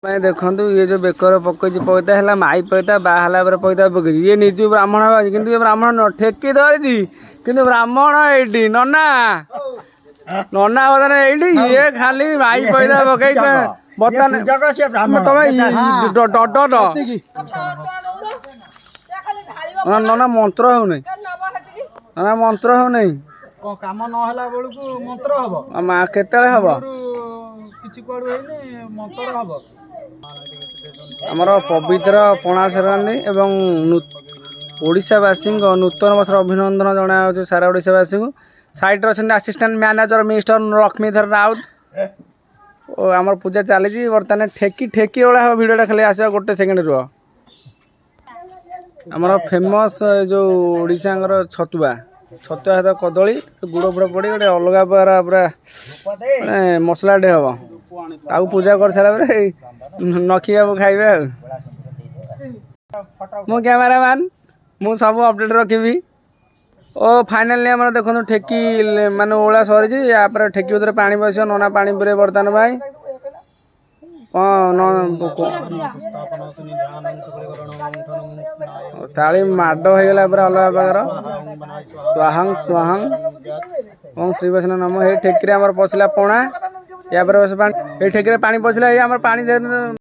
देखु ये जो बेकर पकई पैता है माई पैता बाहला पैता पकई ये निज ब्राह्मण कि ब्राह्मण न ठेकी धरी कि ब्राह्मण ये नना नना बता ये खाली माई पैदा पकई बर्तमान तुम नना मंत्र हो नना मंत्र हो नहीं काम नहला बेलू मंत्र हम माँ केत हम किसी कुआड़ू मंत्र हम आमर पवित्र पणा संक्रांति एवं ओडिशावासी नूतन वर्ष अभिनंदन जनाऊँ सारा ओडिशावासी को साइड अच्छे आसिस्टाट मैनेजर मिस्टर लक्ष्मीधर राउत और आमर पूजा चली बर्तमान ठेकी ठेकी वाला भिडियोटा खाली आस गोटे सेकेंड रुह आमर फेमस जो ओडिशा छतुआ छतुआ सहित कदली गुड़ फुड़ पड़ी गोटे अलग पूरा माने मसलाटे हम ताऊ पूजा कर सारा नखी बाबू खाइबे मो कैमरामैन मु सब अपडेट रखी ओ फाइनाली आम देखो ठेकी मान ओला सरी यापर ठेकी भर पानी बस नना पानी पूरे बर्तमान भाई ताली माड होगला पूरा अलग प्रकार स्वाहंग स्वाहंग ओम श्री वैष्णव नम ये ठेकी आम पशला पणा या बस पानी ये ठेकी पानी पशला ये पानी